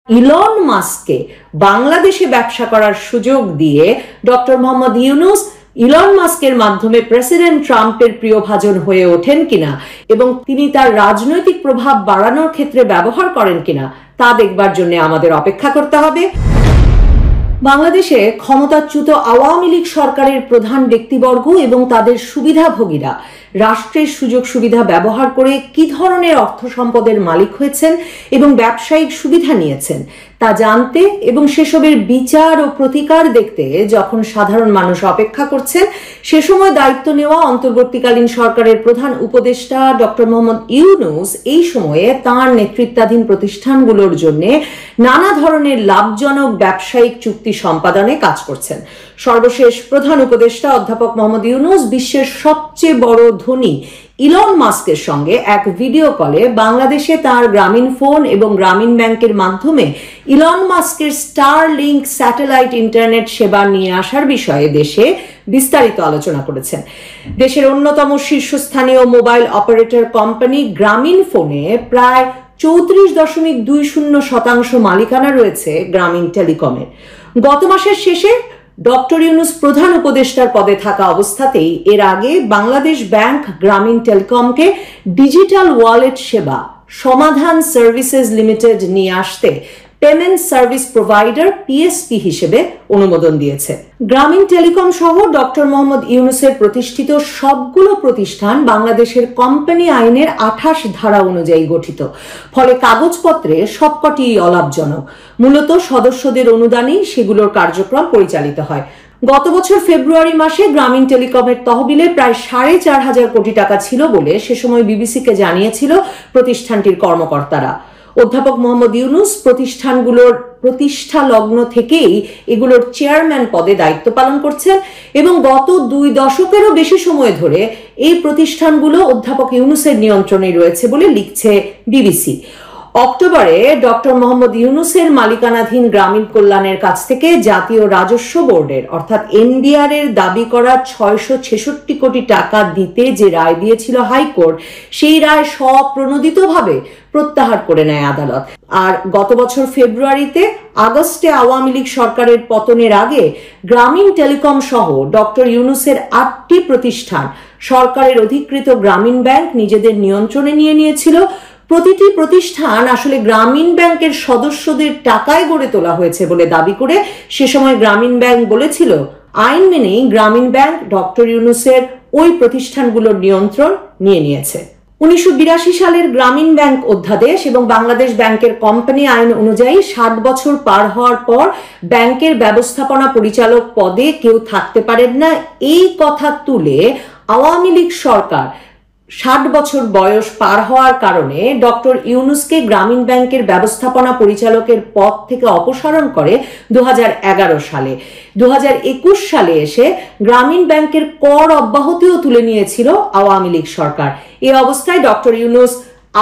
Elon মাস্ককে বাংলাদেশে ব্যবসা করার সুযোগ দিয়ে ডক্টর মোহাম্মদ ইউনূস ইলন মাস্কের মাধ্যমে প্রেসিডেন্ট ট্রাম্পের প্রিয়ভাজন হয়ে ওঠেন কিনা এবং তিনি তার রাজনৈতিক প্রভাব বাড়ানোর ক্ষেত্রে ব্যবহার করেন কিনা তা দেখবার জন্য আমাদের অপেক্ষা করতে হবে। বাংলাদেশে ক্ষমতাচ্যুত আওয়ামী লীগ সরকারের প্রধান ব্যক্তিবর্গ এবং তাদের সুবিধাভোগীরা রাষ্ট্রের সুযোগ সুবিধা ব্যবহার করে কি ধরনের অর্থ সম্পদের মালিক হয়েছেন এবং ব্যবসায়িক সুবিধা নিয়েছেন তা জানতে এবং সেসবের বিচার ও প্রতিকার দেখতে যখন সাধারণ মানুষ অপেক্ষা করছেন, সে সময় দায়িত্ব নেওয়া অন্তর্বর্তীকালীন সরকারের প্রধান উপদেষ্টা ডক্টর মোহাম্মদ ইউনূস এই সময়ে তাঁর নেতৃত্বাধীন প্রতিষ্ঠানগুলোর জন্য নানা ধরনের লাভজনক ব্যবসায়িক চুক্তি সম্পাদনে কাজ করছেন। সর্বশেষ প্রধান উপদেষ্টা অধ্যাপক মোহাম্মদ ইউনূস বিশ্বের সবচেয়ে বড় ধনী ইলন মাস্কের সঙ্গে এক ভিডিও কলে বাংলাদেশে তার গ্রামীণ ফোন এবং গ্রামীণ ব্যাংকের মাধ্যমে ইলন মাস্কের স্টারলিংক স্যাটেলাইট ইন্টারনেট সেবা নিয়ে আসার বিষয়ে দেশে বিস্তারিত আলোচনা করেছেন। দেশের অন্যতম শীর্ষস্থানীয় মোবাইল অপারেটর কোম্পানি গ্রামীণ ফোনে প্রায় 34.20% মালিকানা রয়েছে গ্রামীণ টেলিকমের। গত মাসের শেষে ডক্টর ইউনূস প্রধান উপদেষ্টার পদে থাকা অবস্থাতেই এর আগে বাংলাদেশ ব্যাংক গ্রামীণ টেলিকমকে ডিজিটাল ওয়ালেট সেবা সমাধান সার্ভিসেস লিমিটেড নিয়ে আসতে পেমেন্ট সার্ভিস প্রোভাইডার পিএসপি হিসেবে অনুমোদন দিয়েছে। গ্রামীণ টেলিকম সহ ডক্টর মোহাম্মদ ইউনূসের প্রতিষ্ঠিত সবগুলো প্রতিষ্ঠান বাংলাদেশের কোম্পানি আইনের 28 ধারা অনুযায়ী গঠিত, ফলে কাগজপত্রে সবকটি অলাভজনক। মূলত সদস্যদের অনুদানেই সেগুলোর কার্যক্রম পরিচালিত হয়। গত বছর ফেব্রুয়ারি মাসে গ্রামীণ টেলিকমের তহবিলে প্রায় 4,500 কোটি টাকা ছিল বলে সে সময় বিবিসিকে জানিয়েছিল প্রতিষ্ঠানটির কর্মকর্তারা। অধ্যাপক মোহাম্মদ ইউনূস প্রতিষ্ঠানগুলোর প্রতিষ্ঠা লগ্ন থেকেই এগুলোর চেয়ারম্যান পদে দায়িত্ব পালন করছেন এবং গত 2 দশকেরও বেশি সময় ধরে এই প্রতিষ্ঠানগুলো অধ্যাপক ইউনূসের নিয়ন্ত্রণে রয়েছে বলে লিখছে বিবিসি। অক্টোবরে ডক্টর মোহাম্মদ ইউনূসের মালিকানাধীন গ্রামীণ কল্যাণের কাছ থেকে জাতীয় রাজস্ব বোর্ডের অর্থাৎ এনবিআর এর দাবি করা 666 কোটি টাকা দিতে যে রায় দিয়েছিল হাইকোর্ট, সেই রায় স্বপ্রণোদিতভাবে প্রত্যাহার করে নেয় আদালত। আর গত বছর ফেব্রুয়ারিতে আগস্টে আওয়ামী লীগ সরকারের পতনের আগে গ্রামীণ টেলিকম সহ ডক্টর ইউনূসের 8টি প্রতিষ্ঠান সরকারের অধিকৃত গ্রামীণ ব্যাংক নিজেদের নিয়ন্ত্রণে নিয়ে নিয়েছিল। প্রতিটি প্রতিষ্ঠান আসলে গ্রামীণ ব্যাংকের সদস্যদের টাকায় গড়ে তোলা হয়েছে বলে দাবি করে সে সময় গ্রামীণ ব্যাংক বলেছিল আইন মেনেই গ্রামীণ ব্যাংক ডক্টর ইউনূসের ওই প্রতিষ্ঠানগুলোর নিয়ন্ত্রণ নিয়ে নিয়েছে। 1982 সালের গ্রামীণ ব্যাংক অধ্যাদেশ এবং বাংলাদেশ ব্যাংকের কোম্পানি আইন অনুযায়ী 60 বছর পার হওয়ার পর ব্যাংকের ব্যবস্থাপনা পরিচালক পদে কেউ থাকতে পারেন না, এই কথা তুলে আওয়ামী লীগ সরকার 60 বছর বয়স পার হওয়ার কারণে ডক্টর ইউনূসকে গ্রামীণ ব্যাংকের ব্যবস্থাপনা পরিচালকের পদ থেকে অপসারণ করে 2011 সালে। 2021 সালে এসে গ্রামীণ ব্যাংকের কর অব্যাহতিও তুলে নিয়েছিল আওয়ামী লীগ সরকার। এই অবস্থায় ডক্টর ইউনূস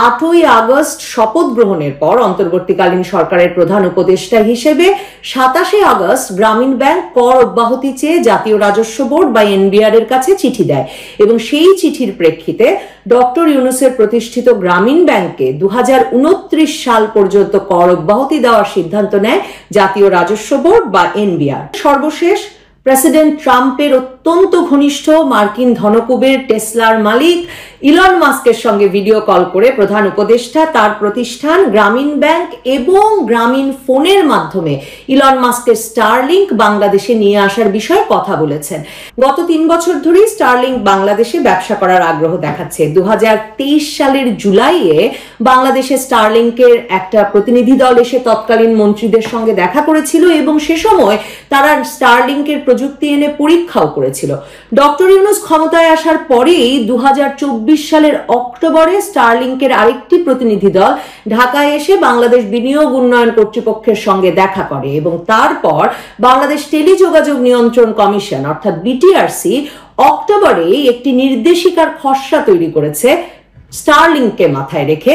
8ই আগস্ট শপথ গ্রহণের পর অন্তর্বর্তীকালীন সরকারের প্রধান উপদেষ্টা হিসেবে 27 আগস্ট গ্রামীণ ব্যাংক কর অব্যাহতি চেয়ে জাতীয় রাজস্ব বোর্ড বা এনবিআর এর কাছে চিঠি দেয় এবং সেই চিঠির প্রেক্ষিতে ডক্টর ইউনূসের প্রতিষ্ঠিত গ্রামীণ ব্যাংকে 2029 সাল পর্যন্ত কর অব্যাহতি দেওয়ার সিদ্ধান্ত নেয় জাতীয় রাজস্ব বোর্ড বা এনবিআর। সর্বশেষ প্রেসিডেন্ট ট্রাম্পের অত্যন্ত ঘনিষ্ঠ মার্কিন ধনকুবের টেসলার মালিক ইলন মাস্কের সঙ্গে ভিডিও কল করে প্রধান উপদেষ্টা তার প্রতিষ্ঠান গ্রামীণ ব্যাংক এবং গ্রামীণ ফোনের মাধ্যমে ইলন মাস্কের স্টারলিংক বাংলাদেশে নিয়ে আসার বিষয়ে কথা বলেছেন। গত 3 বছর ধরেই স্টারলিংক বাংলাদেশে ব্যবসা করার আগ্রহ দেখাচ্ছে। 2023 সালের জুলাইয়ে বাংলাদেশে স্টারলিংকের একটা প্রতিনিধি দল এসে তৎকালীন মন্ত্রীদের সঙ্গে দেখা করেছিল এবং সে সময় তারা স্টারলিংকের প্রযুক্তি এনে পরীক্ষাও করেছিল। ডক্টর ইউনূস ক্ষমতায় আসার পরেই 2024 সালের অক্টোবরে স্টারলিংকের আরেকটি প্রতিনিধি দল ঢাকায় এসে বাংলাদেশ বিনিয়োগ উন্নয়ন কর্তৃপক্ষের সঙ্গে দেখা করে এবং তারপর বাংলাদেশ টেলিযোগাযোগ নিয়ন্ত্রণ কমিশন অর্থাৎ বিটিআরসি অক্টোবরে একটি নির্দেশিকার খসড়া তৈরি করেছে স্টারলিংককে মাথায় রেখে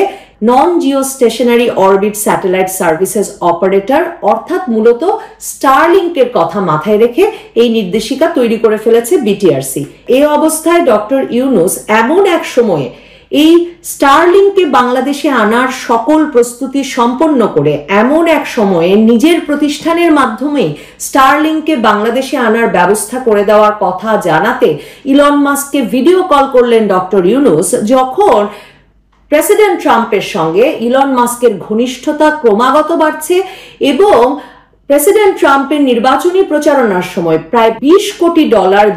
non geostationary orbit satellite services operator অর্থাৎ মূলত স্টারলিংকের কথা মাথায় রেখে এই নির্দেশিকা তৈরি করে ফেলেছে বিটিআরসি। এই অবস্থায় ডক্টর ইউনূস এমন এক সময়ে এই স্টারলিংকে বাংলাদেশে আনার সকল প্রস্তুতি সম্পন্ন করে এমন এক সময়ে নিজের প্রতিষ্ঠানের মাধ্যমে স্টারলিংকে বাংলাদেশে আনার ব্যবস্থা করে দেওয়ার কথা জানাতে ইলন মাস্ককে ভিডিও কল করলেন ডক্টর ইউনূস, যখন প্রেসিডেন্ট ট্রাম্পের সঙ্গে ইলন মাস্কের ঘনিষ্ঠতা ক্রমাগত বাড়ছে এবং প্রেসিডেন্ট ট্রাম্পের নির্বাচনী প্রচারণার সময় প্রায় $20 কোটি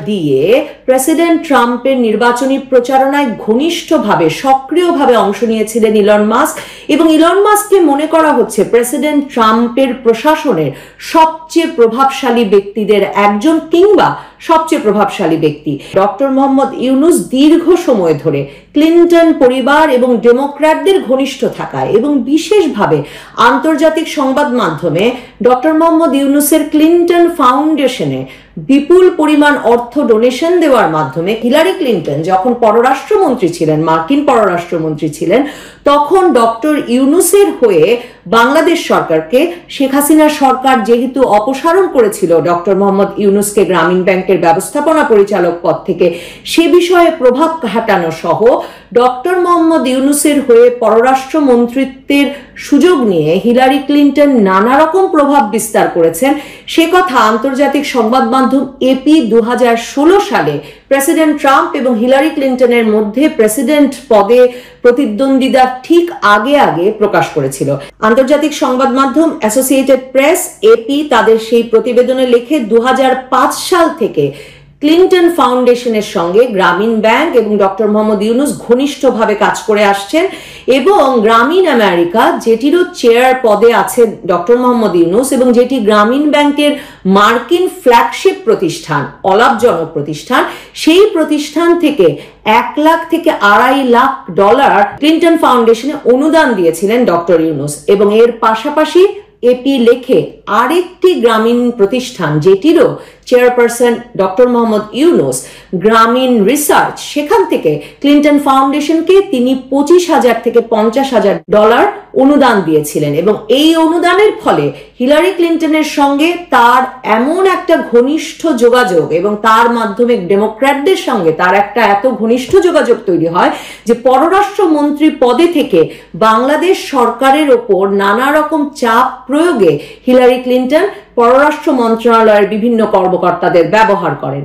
দিয়ে প্রেসিডেন্ট ট্রাম্পের নির্বাচনী প্রচারণায় ঘনিষ্ঠভাবে সক্রিয়ভাবে অংশ নিয়েছিলেন ইলন মাস্ক, এবং ইলন মাস্ককে মনে করা হচ্ছে প্রেসিডেন্ট ট্রাম্পের প্রশাসনের সবচেয়ে প্রভাবশালী ব্যক্তিদের একজন কিংবা সবচেয়ে প্রভাবশালী ব্যক্তি। ডক্টর মোহাম্মদ ইউনূস দীর্ঘ সময় ধরে ক্লিন্টন পরিবার এবং ডেমোক্র্যাটদের ঘনিষ্ঠ থাকায় এবং বিশেষভাবে আন্তর্জাতিক সংবাদ মাধ্যমে ডক্টর মোহাম্মদ ইউনূসের ক্লিন্টন ফাউন্ডেশনে বিপুল পরিমাণ অর্থ ডোনেশন দেওয়ার মাধ্যমে হিলারি ক্লিন্টন যখন পররাষ্ট্রমন্ত্রী ছিলেন, মার্কিন পররাষ্ট্রমন্ত্রী ছিলেন, তখন ডক্টর ইউনূসের হয়ে বাংলাদেশ সরকারকে, শেখ হাসিনা সরকার যেহেতু অপসারণ করেছিল ডক্টর মোহাম্মদ ইউনূসকে গ্রামীণ ব্যাংকের ব্যবস্থাপনা পরিচালক পদ থেকে, সে বিষয়ে প্রভাব খাটানো সহ ডক্টর মোহাম্মদ ইউনূসের হয়ে পররাষ্ট্র মন্ত্রিত্বের সুযোগ নিয়ে হিলারি ক্লিন্টন নানা রকম প্রভাব বিস্তার করেছেন, সে কথা আন্তর্জাতিক সংবাদ মাধ্যম এপি 2016 সালে প্রেসিডেন্ট ট্রাম্প এবং হিলারি ক্লিন্টনের মধ্যে প্রেসিডেন্ট পদে প্রতিদ্বন্দ্বিতার ঠিক আগে আগে প্রকাশ করেছিল। আন্তর্জাতিক সংবাদ মাধ্যম অ্যাসোসিয়েটেড প্রেস এপি তাদের সেই প্রতিবেদনে লেখে 2005 সাল থেকে ক্লিন্টন ফাউন্ডেশনের সঙ্গে গ্রামীণ ব্যাংক এবং ডক্টর মোহাম্মদ ইউনূস ঘনিষ্ঠভাবে কাজ করে আসছেন, এবং গ্রামীণ আমেরিকা, যেটিরও চেয়ার পদে আছে ডক্টর মোহাম্মদ ইউনূস এবং যেটি গ্রামীণ ব্যাংকের মার্কিন ফ্ল্যাগশিপ প্রতিষ্ঠান, অলাভজনক প্রতিষ্ঠান, সেই প্রতিষ্ঠান থেকে $1 লাখ থেকে $2.5 লাখ ক্লিন্টন ফাউন্ডেশনে অনুদান দিয়েছিলেন ডক্টর ইউনূস। এবং এর পাশাপাশি এপি লেখে আরেকটি গ্রামীণ প্রতিষ্ঠান যেটিরও চেয়ারপারসন ডক্টর মোহাম্মদ ইউনূস, গ্রামীণ রিসার্চ, সেখান থেকে ক্লিন্টন ফাউন্ডেশনকে তিনি $25,000 থেকে $50,000 অনুদান দিয়েছিলেন, এবং এই অনুদানের ফলে হিলারি ক্লিন্টনের সঙ্গে তার এমন একটা ঘনিষ্ঠ যোগাযোগ এবং তার মাধ্যমে ডেমোক্র্যাটদের সঙ্গে তার একটা এত ঘনিষ্ঠ যোগাযোগ তৈরি হয় যে পররাষ্ট্রমন্ত্রী পদে থেকে বাংলাদেশ সরকারের ওপর নানা রকম চাপ প্রয়োগে হিলারি ক্লিন্টন পররাষ্ট্র মন্ত্রণালয়ের বিভিন্ন কর্মকর্তাদের ব্যবহার করেন।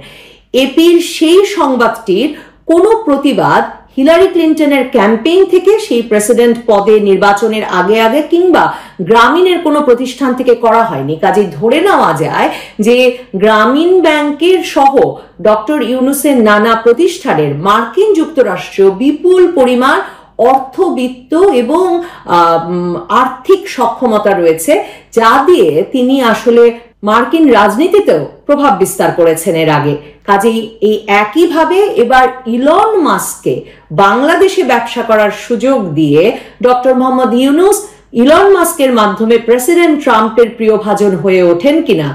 এপির সেই সংবাদটির কোনো প্রতিবাদ হিলারি ক্লিন্টনের ক্যাম্পেইন থেকে সেই প্রেসিডেন্ট পদে নির্বাচনের আগে আগে কিংবা গ্রামীণের কোনো প্রতিষ্ঠান থেকে করা হয়নি। কাজে ধরে নেওয়া যায় যে গ্রামীণ ব্যাংকের সহ ডক্টর ইউনূসের নানা প্রতিষ্ঠানের মার্কিন যুক্তরাষ্ট্র বিপুল পরিমাণ অর্থবিত্ত এবং আর্থিক সক্ষমতা রয়েছে, যা দিয়ে তিনি আসলে মার্কিন রাজনীতিতেও প্রভাব বিস্তার করেছেন এর আগে। কাজেই এই একইভাবে এবার ইলন মাস্ককে বাংলাদেশে ব্যবসা করার সুযোগ দিয়ে ডক্টর মোহাম্মদ ইউনূস ইলন মাস্কের মাধ্যমে প্রেসিডেন্ট ট্রাম্পের প্রিয়ভাজন হয়ে ওঠেন কিনা